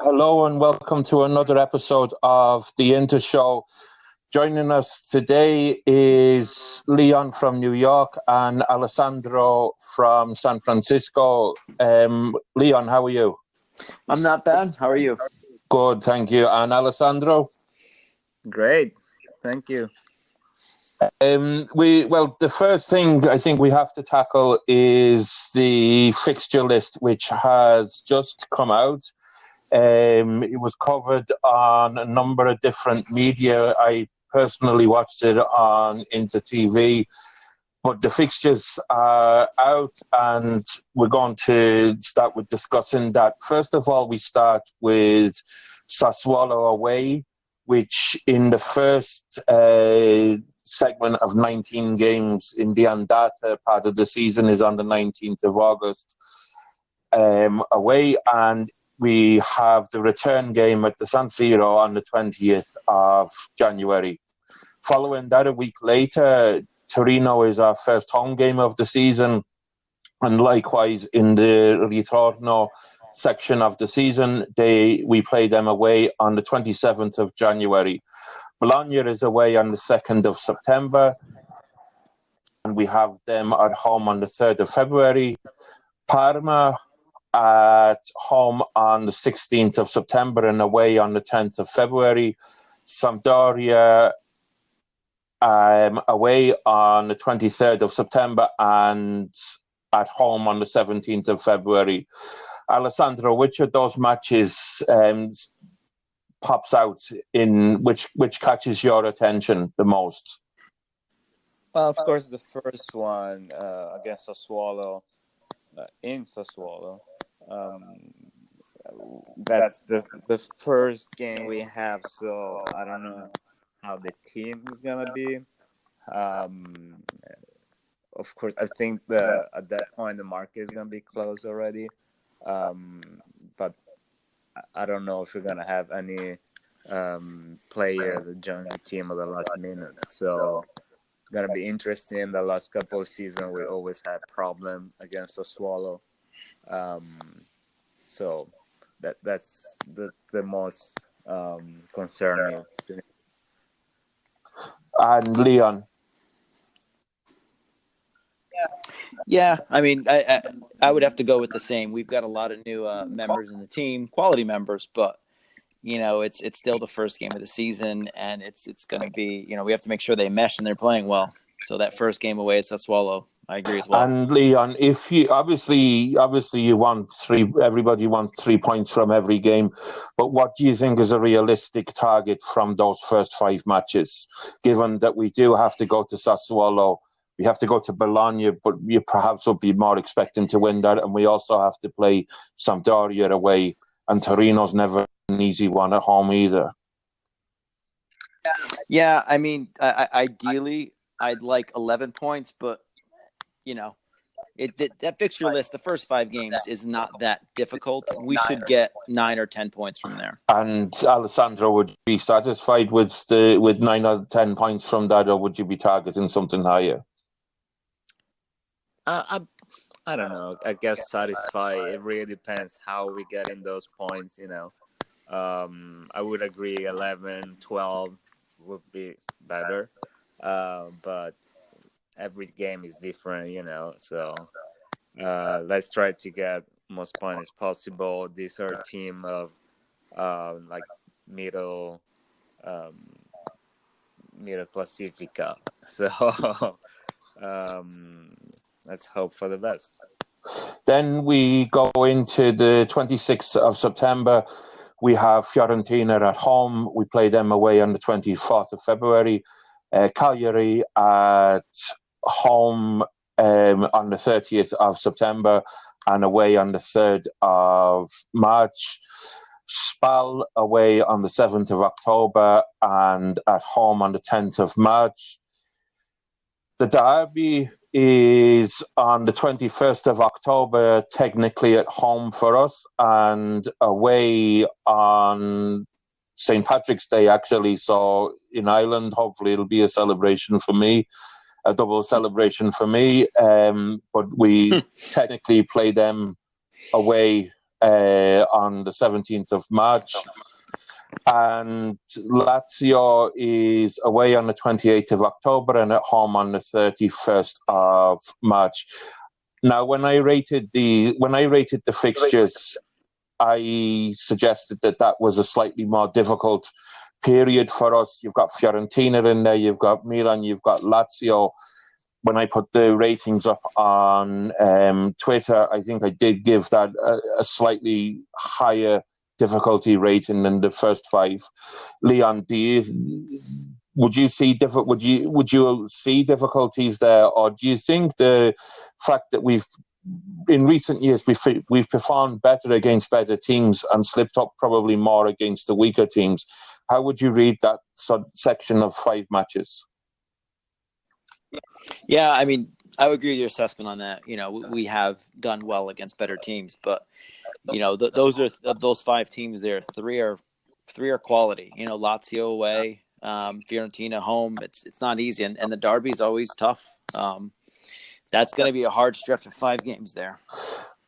Hello and welcome to another episode of The Inter Show. Joining us today is Leon from New York and Alessandro from San Francisco. Leon, how are you? I'm not bad. How are you? Good, thank you. And Alessandro? Great, thank you. The first thing I think we have to tackle is the fixture list, which has just come out. It was covered on a number of different media. I personally watched it on Inter TV, but the fixtures are out, and we're going to start with discussing that. First of all, we start with Sassuolo away, which in the first segment of 19 games in the Andata part of the season is on the 19th of August away, and we have the return game at the San Siro on the 20th of January. Following that, a week later, Torino is our first home game of the season. And likewise, in the Ritorno section of the season, we play them away on the 27th of January. Bologna is away on the 2nd of September. And we have them at home on the 3rd of February. Parma at home on the 16th of September and away on the 10th of February. Sampdoria away on the 23rd of September and at home on the 17th of February. Alessandro, which of those matches pops out in which catches your attention the most? Well, of course, the first one against Sassuolo, in Sassuolo. That's the first game we have, so I don't know how the team is gonna be. Of course, I think at that point the market is gonna be closed already, but I don't know if we're gonna have any player that join the team at the last minute. So it's gonna be interesting. The last couple of seasons we always had problem against Sassuolo. So that's the most concerning thing. And Leon? Yeah, I mean, I would have to go with the same. We've got a lot of new members in the team, quality members, but it's still the first game of the season, and it's going to be, we have to make sure they mesh and they're playing well. So that first game away is Sassuolo. I agree as well. And Leon, if you obviously you want everybody wants 3 points from every game, but what do you think is a realistic target from those first 5 matches? Given that we do have to go to Sassuolo, we have to go to Bologna, but you perhaps will be more expecting to win that, and we also have to play Sampdoria away, and Torino's never an easy one at home either. Yeah, I mean, ideally, I'd like 11 points, but that fixture list, the first 5 games is not that difficult. We should get 9 or 10 points from there. And Alessandro, would you be satisfied with 9 or 10 points from that, or would you be targeting something higher? I don't know. I guess satisfied. It really depends how we get in those points. I would agree 11, 12 would be better, but every game is different, so let's try to get most points as possible. These are a team of like middle classifica, so let's hope for the best. Then we go into the 26th of September. We have Fiorentina at home. We play them away on the 24th of February. Cagliari at home on the 30th of September and away on the 3rd of March. Spal away on the 7th of October and at home on the 10th of March. The derby is on the 21st of October, technically at home for us, and away on St. Patrick's Day, actually. So in Ireland, hopefully it'll be a celebration for me, a double celebration for me. But we technically play them away on the 17th of March. And Lazio is away on the 28th of October and at home on the 31st of March. Now, when I rated the fixtures, I suggested that was a slightly more difficult period for us. You've got Fiorentina in there, you've got Milan, you've got Lazio. When I put the ratings up on Twitter, I think I did give that a slightly higher difficulty rating than the first five. Leon, would you see difficulties there, or do you think the fact that in recent years we've performed better against better teams and slipped up probably more against the weaker teams? How would you read that section of 5 matches? Yeah, I mean, I would agree with your assessment on that. We have done well against better teams, but those 5 teams there, three are quality. Lazio away, Fiorentina home. It's not easy, and the derby's always tough. That's going to be a hard stretch of 5 games there.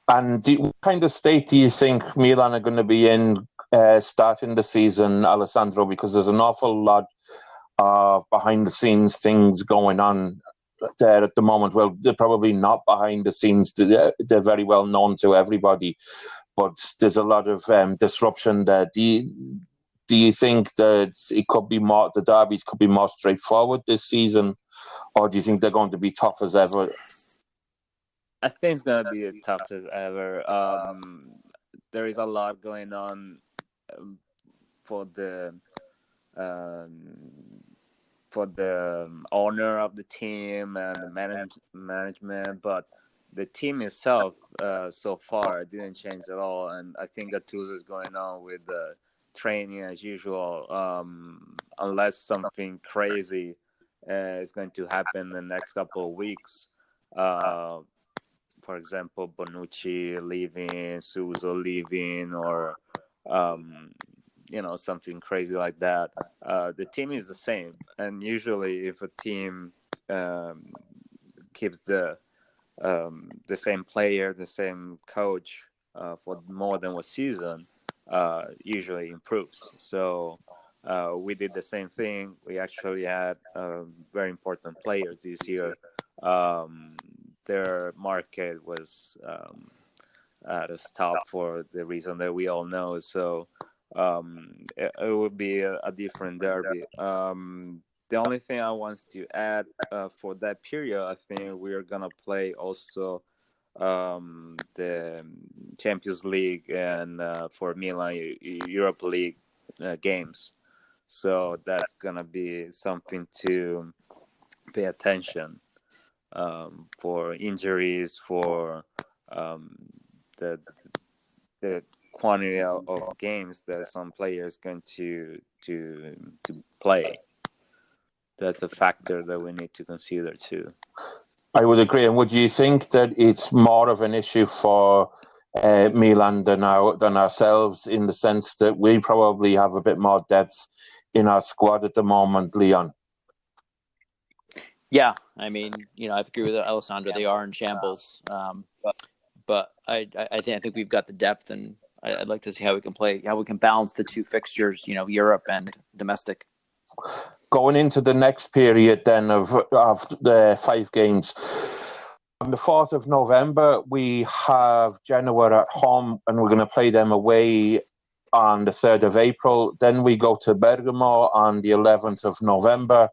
And what kind of state do you think Milan are going to be in starting the season, Alessandro? Because there's an awful lot of behind-the-scenes things going on there at the moment. Well, they're probably not behind the scenes. They're very well known to everybody, but there's a lot of disruption there. Do you think that the derbies could be more straightforward this season, or do you think they're going to be tough as ever? I think it's going to be tough as ever. There is a lot going on for the owner of the team and the management, but the team itself so far didn't change at all. And I think Gattuso is going on with training as usual, unless something crazy is going to happen in the next couple of weeks. For example, Bonucci leaving, Suso leaving, or something crazy like that. The team is the same, and usually if a team keeps the same player, the same coach for more than one season, usually improves. So we did the same thing. We actually had very important players this year. Their market was at a stop for the reason that we all know. So it would be a different derby. The only thing I want to add for that period, I think we are going to play also the Champions League and for Milan, Europa League games. So that's going to be something to pay attention for injuries, for the quantity of games that some players going to play. That's a factor that we need to consider too. I would agree. And would you think that it's more of an issue for Milan than ourselves, in the sense that we probably have a bit more depth in our squad at the moment, Leon? Yeah, I mean, I agree with Alessandro. They are in shambles, but I think we've got the depth, and I'd like to see how we can play, how we can balance the 2 fixtures, Europe and domestic. Going into the next period then of the 5 games. On the 4th of November, we have Genoa at home, and we're going to play them away on the 3rd of April. Then we go to Bergamo on the 11th of November,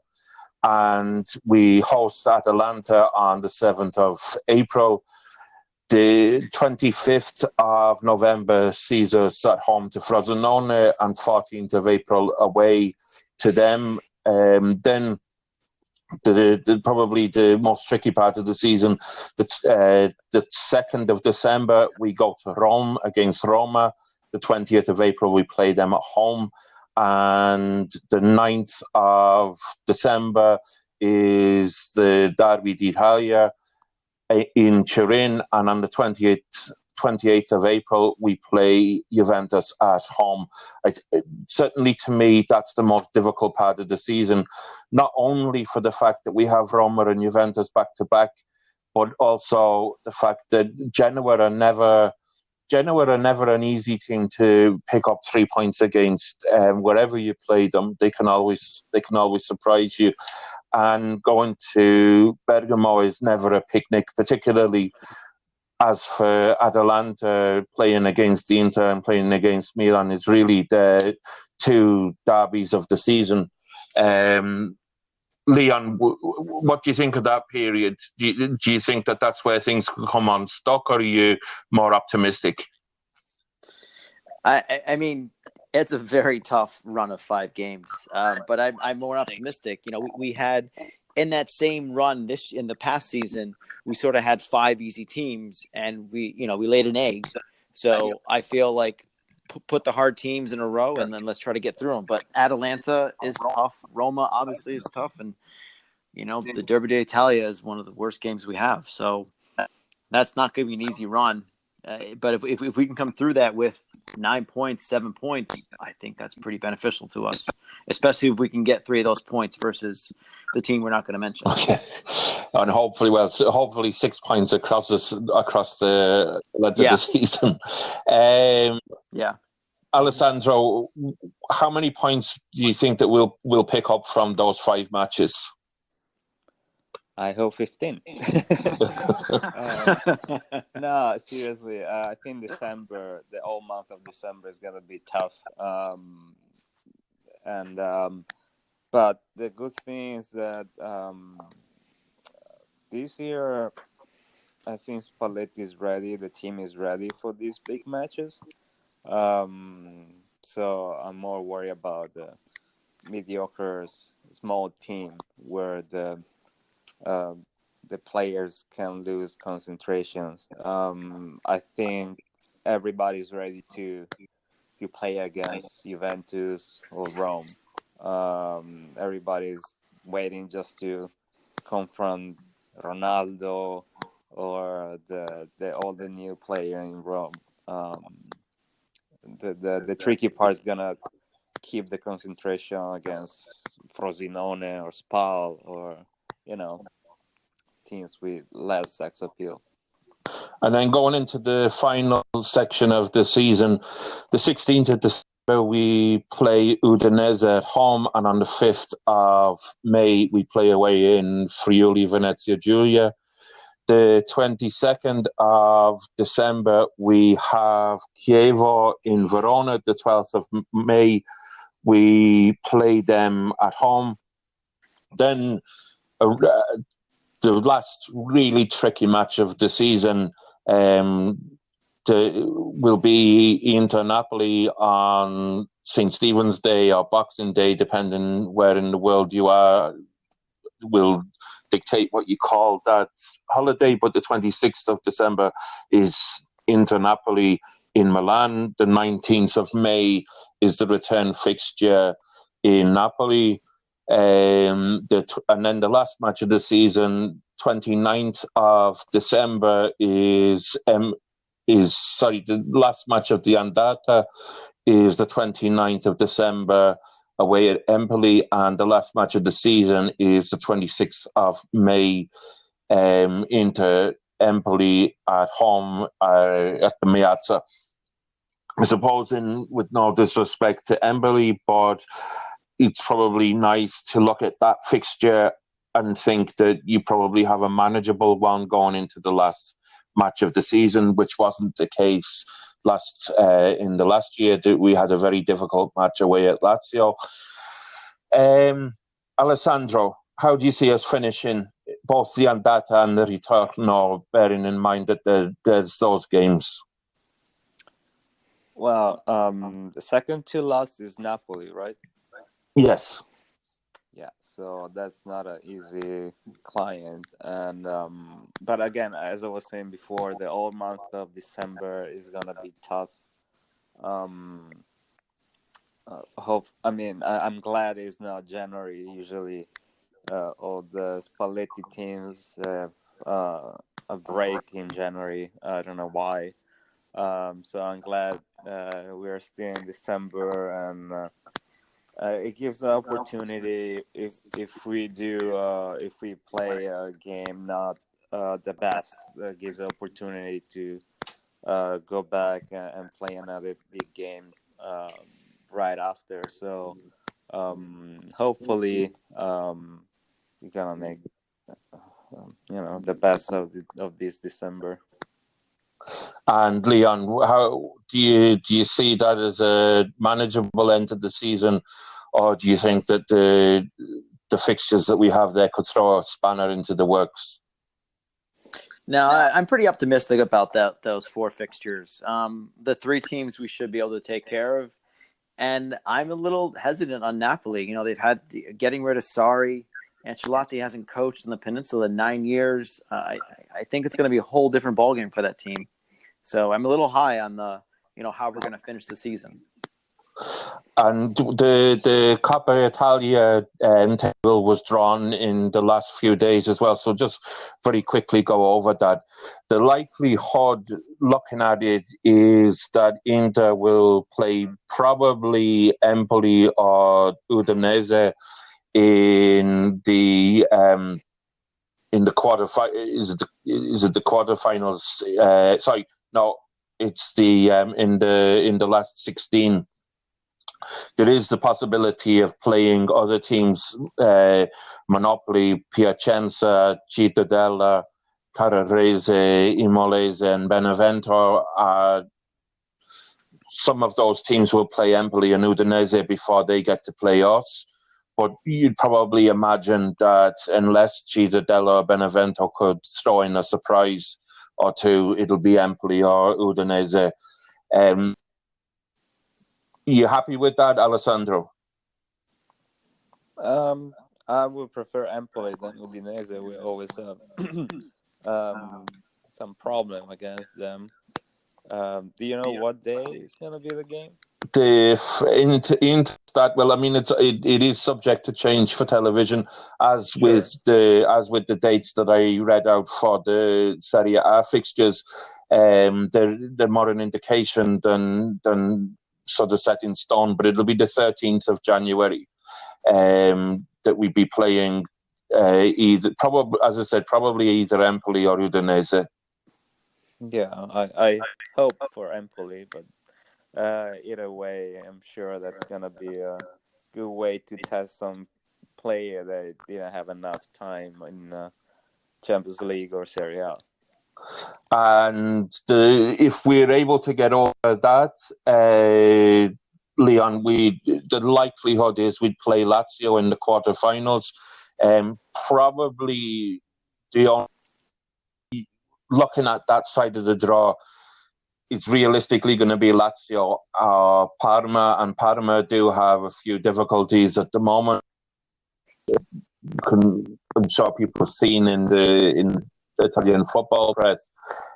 and we host Atalanta on the 7th of April. The 25th of November sees us at home to Frosinone, and 14th of April away to them. Then probably the most tricky part of the season, the 2nd of December, we go to Rome against Roma. The 20th of April, we play them at home. And the 9th of December is the Derby d'Italia in Turin. And on the 28th of April, we play Juventus at home. Certainly, to me, that's the most difficult part of the season, not only for the fact that we have Roma and Juventus back-to-back, but also the fact that Genoa are never Genoa are never an easy team to pick up 3 points against. Wherever you play them, they can always surprise you. And going to Bergamo is never a picnic, particularly as for Atalanta playing against Inter and playing against Milan is really the two derbies of the season. Leon, what do you think of that period? Do you think that that's where things could come unstuck, or are you more optimistic? I mean, it's a very tough run of 5 games, but I'm more optimistic. We had in that same run in the past season, we sort of had 5 easy teams, and we laid an egg. So I feel like put the hard teams in a row, and then let's try to get through them. But Atalanta is tough. Roma obviously is tough, and the Derby d'Italia is one of the worst games we have. So that's not going to be an easy run. But if we can come through that with 9 points, 7 points, I think that's pretty beneficial to us, especially if we can get 3 of those points versus the team we're not going to mention. Okay, and hopefully 6 points across the length of the season. Alessandro, how many points do you think that we'll pick up from those 5 matches? I hope 15. No, seriously. I think December, the whole month of December, is gonna be tough. But the good thing is that this year, I think Spalletti is ready. The team is ready for these big matches. So I'm more worried about the mediocre small team where the players can lose concentrations. I think everybody's ready to play against Juventus or Rome. Everybody's waiting just to confront Ronaldo or all the new player in Rome. The tricky part is gonna keep the concentration against Frosinone or Spal or teams with less sex appeal. And then going into the final section of the season, the 16th of December we play Udinese at home, and on the 5th of May we play away in Friuli Venezia Giulia. The 22nd of December we have Chievo in Verona. The 12th of May we play them at home. Then the last really tricky match of the season will be Inter Napoli on St. Stephen's Day or Boxing Day, depending where in the world you are, will dictate what you call that holiday. But the 26th of December is Inter Napoli in Milan. The 19th of May is the return fixture in Napoli. And then the last match of the season, 29th of December, the last match of the Andata is the 29th of December away at Empoli, and the last match of the season is the 26th of May into Empoli at home at the Piazza. I suppose, with no disrespect to Empoli, but it's probably nice to look at that fixture and think that you probably have a manageable one going into the last match of the season, which wasn't the case in the last year. That we had a very difficult match away at Lazio. Alessandro, how do you see us finishing both the Andata and the Ritorno, bearing in mind that there's those games? Well, the second to last is Napoli, right? Yes. Yeah, so that's not an easy client, and but again, as I was saying before, the whole month of December is gonna be tough. I'm glad it's not January. Usually, all the Spalletti teams have a break in January. I don't know why. So I'm glad we're still in December, and it gives the opportunity if we play a game not the best, gives the opportunity to go back and play another big game right after. So hopefully we're gonna make the best of this December. And Leon, how do you see that as a manageable end to the season, or do you think that the fixtures that we have there could throw a spanner into the works? No, I'm pretty optimistic about those 4 fixtures. The 3 teams we should be able to take care of, and I'm a little hesitant on Napoli. They've had getting rid of Sarri. Ancelotti hasn't coached in the Peninsula in 9 years. I think it's going to be a whole different ballgame for that team. So I'm a little high on how we're going to finish the season. And the Coppa Italia table was drawn in the last few days as well. So just very quickly go over that. The likelihood, looking at it, is that Inter will play probably Empoli or Udinese in the is it the quarterfinals? Sorry, no, it's the in the last 16. There is the possibility of playing other teams, Monopoly, Piacenza, Cittadella, Carrarese, Imolese, and Benevento. Some of those teams will play Empoli and Udinese before they get to play us. But you'd probably imagine that unless Cittadella or Benevento could throw in a surprise or two, it'll be Empoli or Udinese. You happy with that, Alessandro? I would prefer Empoli than Udinese. We always have some problem against them. Do you know what day is going to be the game? Well, I mean, it is subject to change for television, as with the dates that I read out for the Serie A fixtures. They're more an indication than sort of set in stone, but it'll be the 13th of January that we'd be playing probably either Empoli or Udinese. Yeah, I hope for Empoli, but either way, I'm sure that's gonna be a good way to test some player that didn't have enough time in Champions League or Serie A. And if we're able to get over that, Leon, the likelihood is we'd play Lazio in the quarterfinals. Probably looking at that side of the draw, it's realistically going to be Lazio or Parma, and Parma do have a few difficulties at the moment. I'm sure people have seen in the Italian football press,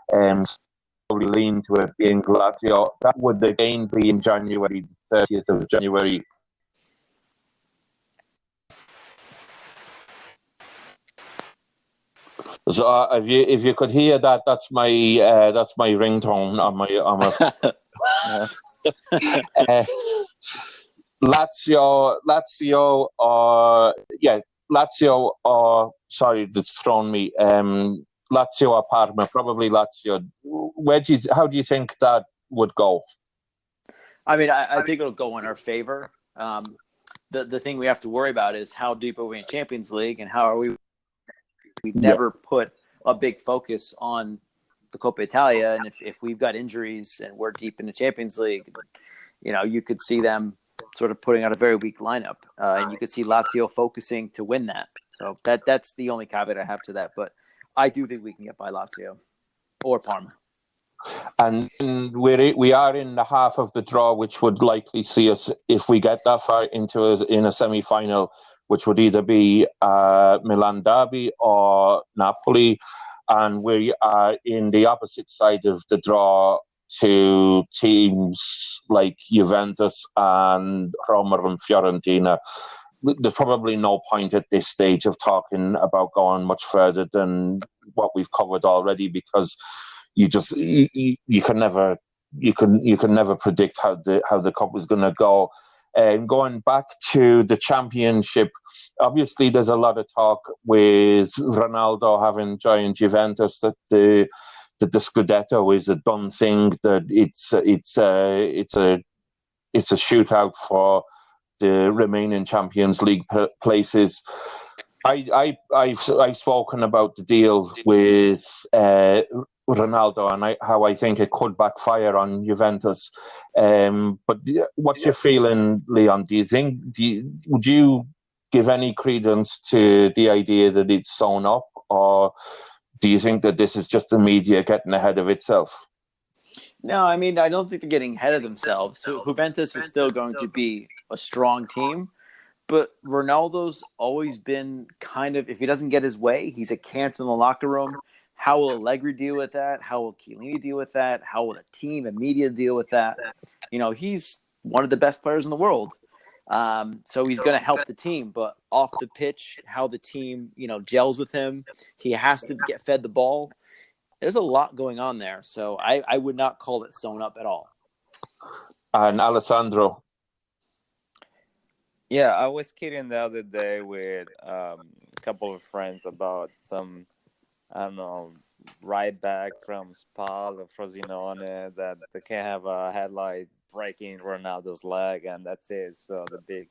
probably lean to it being Lazio. That would again be in January, 30th of January. So if you could hear that, that's my ringtone on my Lazio or sorry, that's thrown me. Lazio or Parma, probably Lazio. How do you think that would go? I mean, I think it'll go in our favor. The thing we have to worry about is how deep are we in Champions League, and how are we? We've never put a big focus on the Coppa Italia, and if we've got injuries and we're deep in the Champions League, you could see them sort of putting out a very weak lineup, and you could see Lazio focusing to win that. So that's the only caveat I have to that. But I do think we can get by Lazio or Parma. And we are in the half of the draw, which would likely see us, if we get that far, in a semi-final, which would either be Milan derby or Napoli, and we are in the opposite side of the draw to teams like Juventus and Roma and Fiorentina. There's probably no point at this stage of talking about going much further than what we've covered already, because you can never predict how the cup is going to go. And going back to the championship, obviously there's a lot of talk with Ronaldo having joined Juventus that the that the Scudetto is a done thing, that it's a shootout for the remaining Champions League places. I've spoken about the deal with Ronaldo and how I think it could backfire on Juventus. But what's your feeling, Leon? Would you give any credence to the idea that it's sewn up, or do you think that this is just the media getting ahead of itself? No, I mean, I don't think they're getting ahead of themselves. So Juventus is still going to be a strong team, but Ronaldo's always been kind of, if he doesn't get his way, he's a cancer in the locker room. How will Allegri deal with that? How will Chiellini deal with that? How will the team and media deal with that? He's one of the best players in the world. So he's going to help the team, but off the pitch, how the team, gels with him, he has to get fed the ball. There's a lot going on there. So I would not call it sewn up at all. And Alessandro. Yeah, I was kidding the other day with a couple of friends about some, I don't know, right back from Spal or Frosinone that they can have a headlight breaking Ronaldo's leg, and that's it. So the big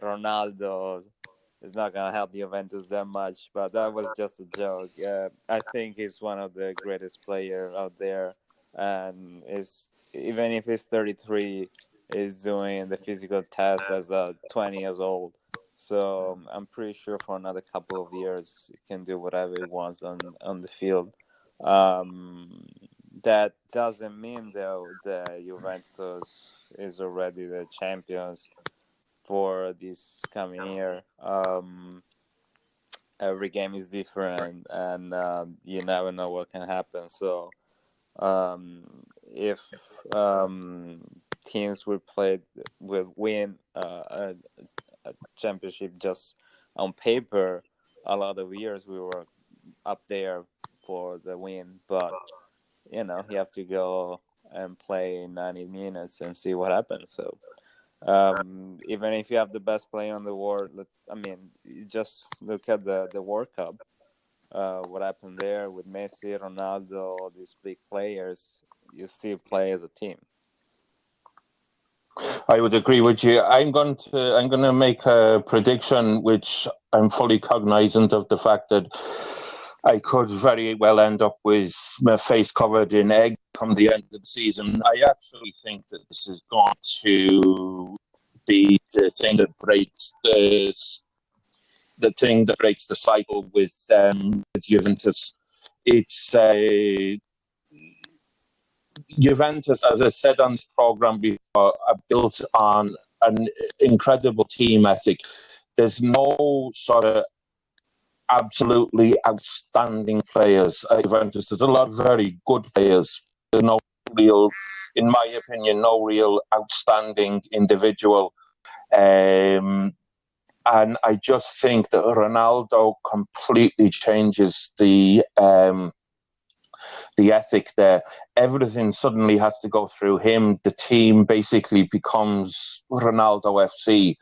Ronaldo is not going to help Juventus that much, but that was just a joke. I think he's one of the greatest players out there, and even if he's 33, is doing the physical test as 20 years old. So I'm pretty sure for another couple of years he can do whatever he wants on the field. That doesn't mean though that Juventus is already the champions for this coming year. Every game is different, and you never know what can happen. So if teams will win a championship just on paper, a lot of years we were up there for the win, but you have to go and play 90 minutes and see what happens. So even if you have the best player in the world, you just look at the World Cup, what happened there with Messi, Ronaldo, all these big players. You still play as a team. I would agree with you. I'm going to make a prediction, which I'm fully cognizant of the fact that I could very well end up with my face covered in egg come the end of the season. I actually think that this is going to be the thing that breaks the cycle with Juventus. It's Juventus, as I said on this program before, are built on an incredible team ethic. There's no sort of absolutely outstanding players at Juventus. There's a lot of very good players. There's no real, in my opinion, no real outstanding individual. And I just think that Ronaldo completely changes the ethic there. Everything suddenly has to go through him. The team basically becomes Ronaldo FC.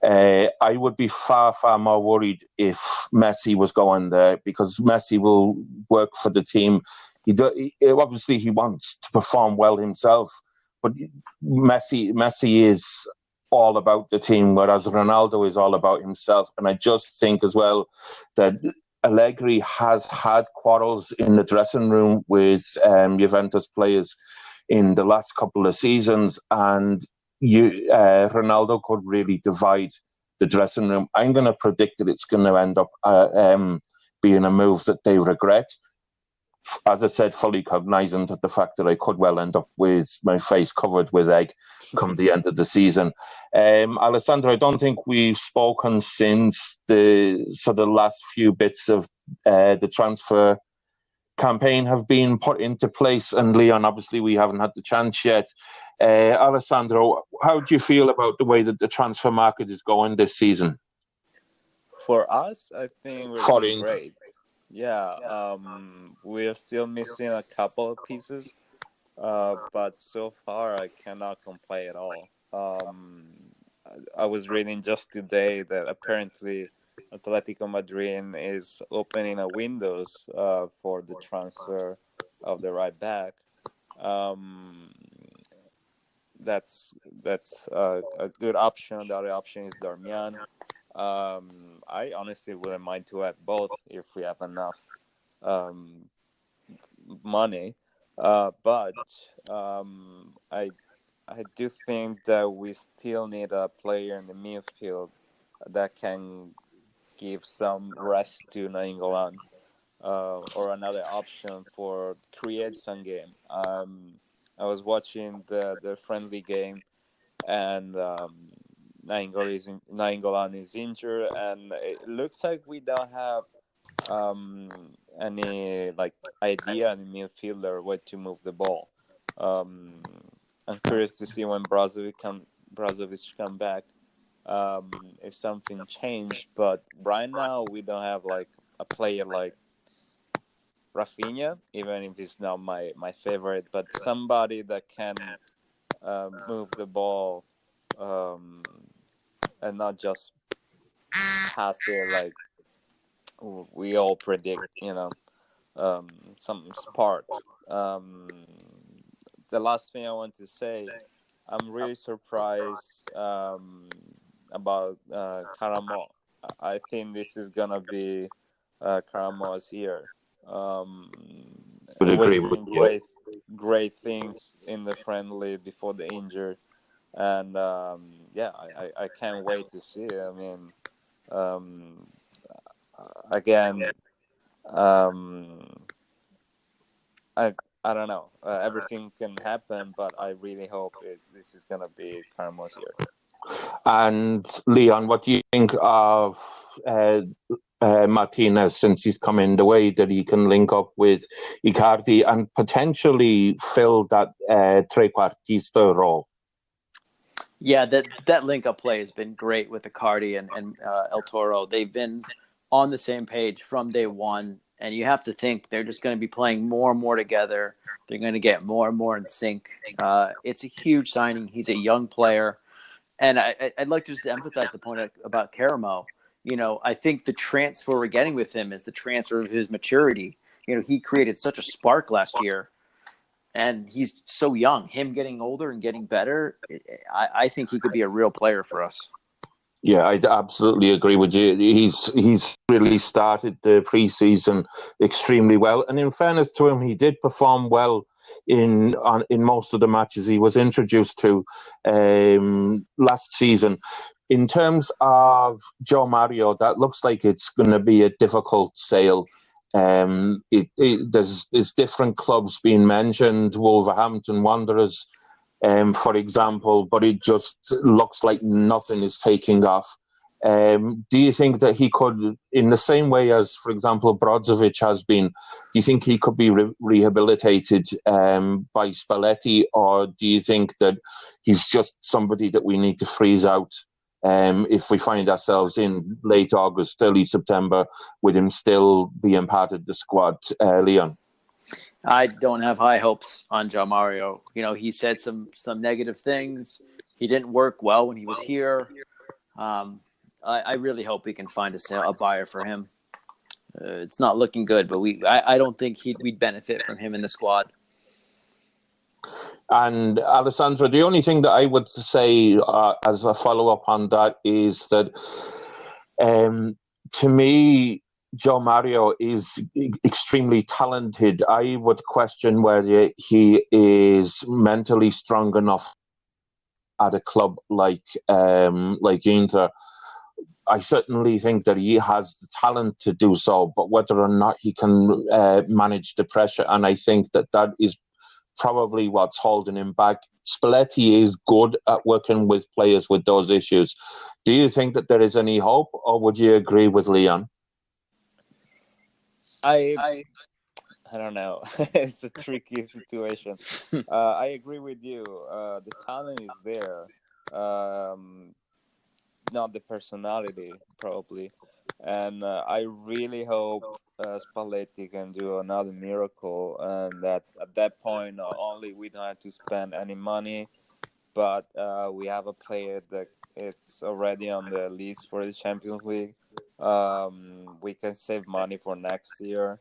I would be far, far more worried if Messi was going there, because Messi will work for the team. Obviously, he wants to perform well himself, but Messi is all about the team, whereas Ronaldo is all about himself. And I just think as well that Allegri has had quarrels in the dressing room with Juventus players in the last couple of seasons, and Ronaldo could really divide the dressing room. I'm going to predict that it's going to end up being a move that they regret. As I said, fully cognizant of the fact that I could well end up with my face covered with egg come the end of the season. Alessandro, I don't think we've spoken since the last few bits of the transfer campaign have been put into place, and Leon, obviously we haven't had the chance yet. Alessandro, how do you feel about the way that the transfer market is going this season? For us, I think we're doing great. Yeah, we are still missing a couple of pieces, but so far I cannot complain at all. I was reading just today that apparently Atletico Madrid is opening a windows for the transfer of the right back. Um, that's a good option. The other option is Darmian. I honestly wouldn't mind to add both if we have enough um, money. But I do think that we still need a player in the midfield that can give some rest to Nainggolan, or another option for create some game. I was watching the friendly game, and Nainggolan is injured, and it looks like we don't have any like idea in midfielder where to move the ball. Um, I'm curious to see when Brozovic come back. If something changed, but right now we don't have like a player like Rafinha, even if he's not my favorite, but somebody that can move the ball, and not just pass it like we all predict, some spark. Um, the last thing I want to say, I'm really surprised about Karamo. I think this is gonna be Karamo's year. Um, Would agree was with doing you. great things in the friendly before the injury, and yeah, I can't wait to see it. I mean, um, again, um, I I don't know. Everything can happen, but I really hope this is gonna be Karamo's year. And Leon, what do you think of Martinez since he's come in, the way that he can link up with Icardi and potentially fill that trequartista role? Yeah, that link up play has been great with Icardi and El Toro. They've been on the same page from day one, and you have to think they're just going to be playing more and more together. They're going to get more and more in sync. It's a huge signing. He's a young player, and I'd like to just emphasize the point about Karamo. I think the transfer we're getting with him is the transfer of his maturity. He created such a spark last year, and he's so young. Him getting older and getting better, I think he could be a real player for us. Yeah, I absolutely agree with you. He's really started the preseason extremely well, and in fairness to him, he did perform well in most of the matches he was introduced to last season. In terms of Joe Mario, that looks like it's going to be a difficult sale. There's different clubs being mentioned, Wolverhampton Wanderers, for example, but it just looks like nothing is taking off. Do you think that he could, in the same way as, for example, Brozovic has been, do you think he could be rehabilitated by Spalletti, or do you think that he's just somebody that we need to freeze out if we find ourselves in late August, early September, with him still being part of the squad, Leon? I don't have high hopes on João Mario. He said some negative things. He didn't work well when he was here. I really hope we can find a buyer for him. It's not looking good, but I don't think we'd benefit from him in the squad. And Alessandro, the only thing that I would say as a follow-up on that is that to me, Joe Mario is extremely talented. I would question whether he is mentally strong enough at a club like Inter. I certainly think that he has the talent to do so, but whether or not he can manage the pressure, and I think that is probably what's holding him back. Spalletti is good at working with players with those issues. Do you think that there is any hope, or would you agree with Leon? I don't know. It's a tricky situation. I agree with you. The talent is there, not the personality, probably. And I really hope Spalletti can do another miracle, and that at that point, not only we don't have to spend any money, but we have a player that it's already on the list for the Champions League. We can save money for next year.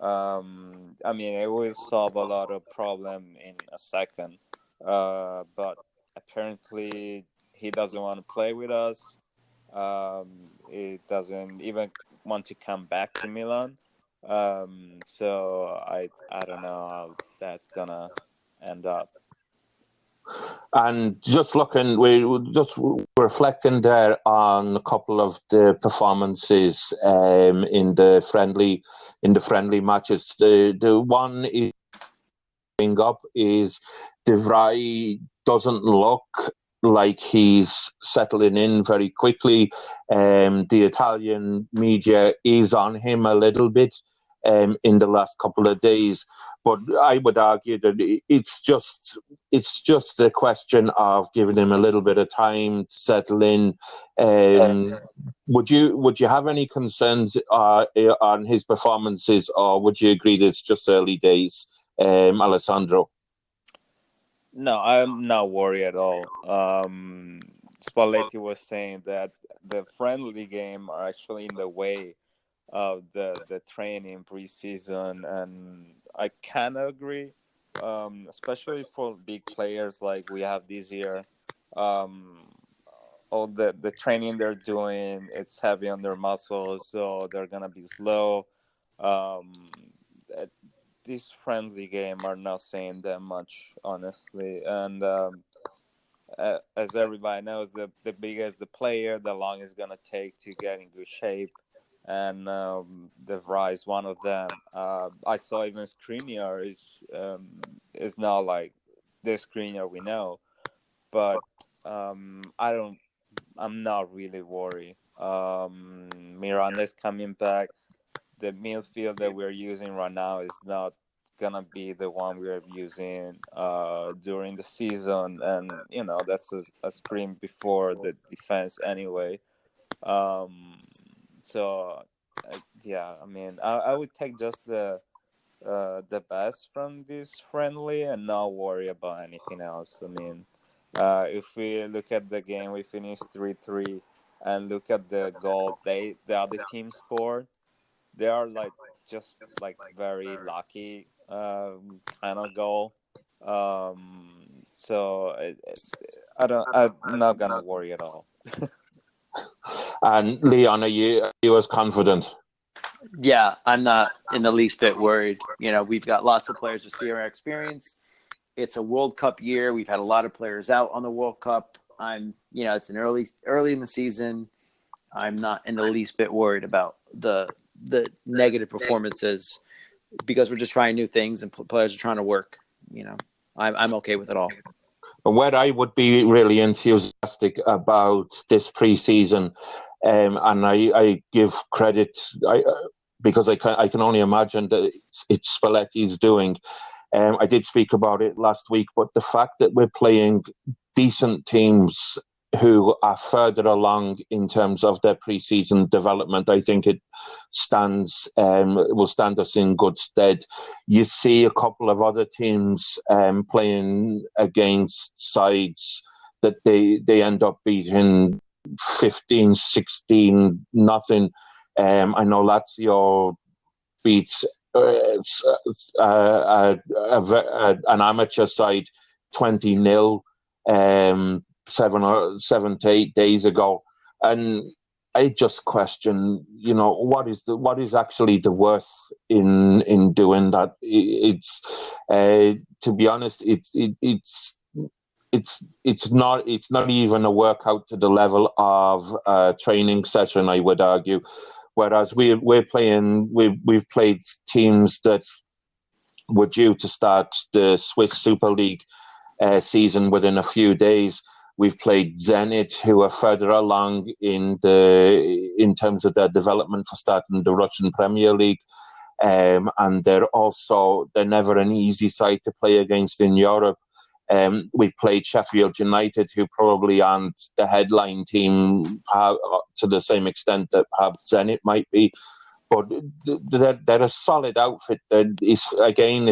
I mean, it will solve a lot of problem in a second. But apparently he doesn't want to play with us. He doesn't even want to come back to Milan. So I don't know how that's gonna end up. And just looking, we just reflecting there on a couple of the performances in the friendly matches. The one is up is De Vrij doesn't look like he's settling in very quickly. The Italian media is on him a little bit in the last couple of days, but I would argue that it's just a question of giving him a little bit of time to settle in. Would you have any concerns on his performances, or would you agree that it's just early days, Alessandro? No, I'm not worried at all. Spalletti was saying that the friendly game are actually in the way of the training preseason, and I kind of agree. Especially for big players like we have this year. All the training they're doing, it's heavy on their muscles, so they're gonna be slow. This friendly game are not saying that much, honestly. And as everybody knows, the bigger is the player, the longer it's gonna take to get in good shape. And the Vrij is one of them. I saw even Skriniar is not like the Skriniar we know, but I'm not really worried. Miranda's coming back. The midfield that we're using right now is not gonna be the one we're using during the season, and that's a screen before the defense anyway. So yeah, I mean, I would take just the best from this friendly and not worry about anything else. I mean, if we look at the game, we finished 3-3, and look at the goal the other team scored. They are just very lucky kind of goal. So I'm not gonna worry at all. And Leon, are you as confident? Yeah, I'm not in the least bit worried. We've got lots of players with CRA experience. It's a World Cup year. We've had a lot of players out on the World Cup. It's an early in the season. I'm not in the least bit worried about the negative performances, because we're just trying new things and players are trying to work. I'm okay with it all. And where I would be really enthusiastic about this pre-season, and I give credit, because I can only imagine that it's Spalletti's doing. I did speak about it last week, but the fact that we're playing decent teams who are further along in terms of their pre-season development, I think it will stand us in good stead. You see a couple of other teams playing against sides that they end up beating 15-16 nothing. I know Lazio beats an amateur side 20-0 7 to 8 days ago, and I just question, what is actually the worth in doing that? It's to be honest, it's not even a workout to the level of a training session, I would argue. Whereas we've played teams that were due to start the Swiss Super League season within a few days. We've played Zenit, who are further along in terms of their development for starting the Russian Premier League, and they're never an easy side to play against in Europe. We've played Sheffield United, who probably aren't the headline team to the same extent that perhaps Zenit might be. But they're a solid outfit that is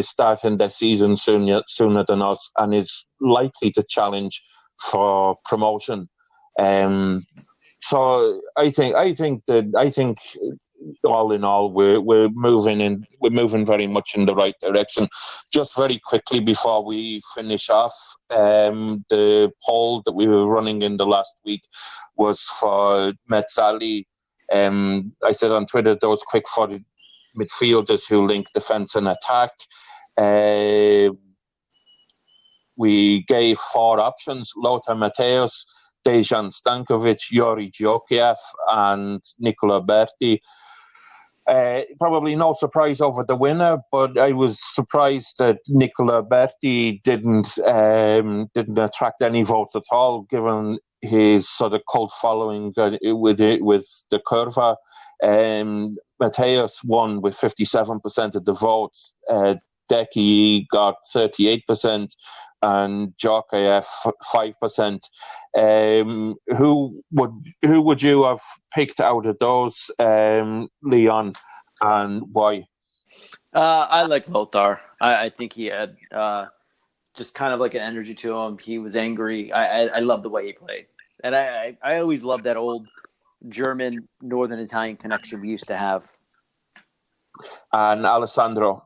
starting their season sooner than us, and is likely to challenge for promotion. So I think all in all, we're moving very much in the right direction. Just very quickly before we finish off, the poll that we were running in the last week was for Mezzali. I said on Twitter those quick-footed midfielders who link defence and attack. We gave 4 options: Lothar Matthäus, Dejan Stankovic, Yuri Djokiev, and Nicola Berti. Probably no surprise over the winner, but I was surprised that Nicola Berti didn't attract any votes at all, given his sort of cult following with the Curva. Matthäus won with 57% of the votes. Deki got 38%, and Djokiev 5%. Who would you have picked out of those, Leon, and why? I like Lothar. I think he had just kind of like an energy to him. He was angry. I love the way he played, and I always loved that old German Northern Italian connection we used to have. And Alessandro.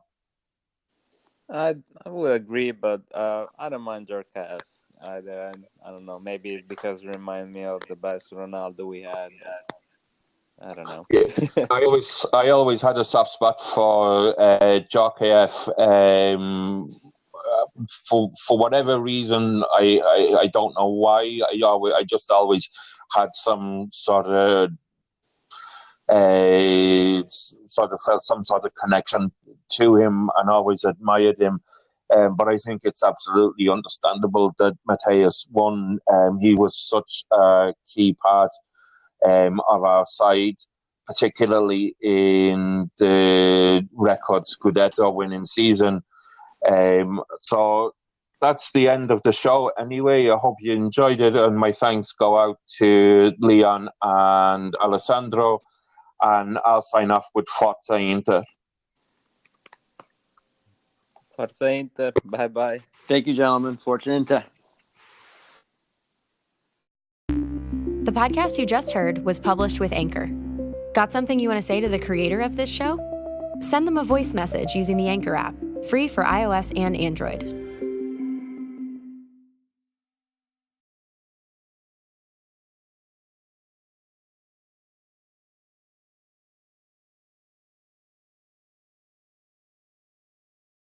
I would agree, but I don't mind Djorkaeff either. I don't know. Maybe it's because it reminds me of the best Ronaldo we had. I don't know. Yeah, I always had a soft spot for Djorkaeff. For whatever reason, I don't know why. I just always had some sort of felt some sort of connection to him and always admired him. But I think it's absolutely understandable that Matthäus won. He was such a key part of our side, particularly in the record Scudetto winning season. So that's the end of the show anyway. I hope you enjoyed it, and my thanks go out to Leon and Alessandro, and I'll sign off with Forza Inter. Forza Inter, bye-bye. Thank you, gentlemen. Forza Inter. The podcast you just heard was published with Anchor. Got something you want to say to the creator of this show? Send them a voice message using the Anchor app, free for iOS and Android.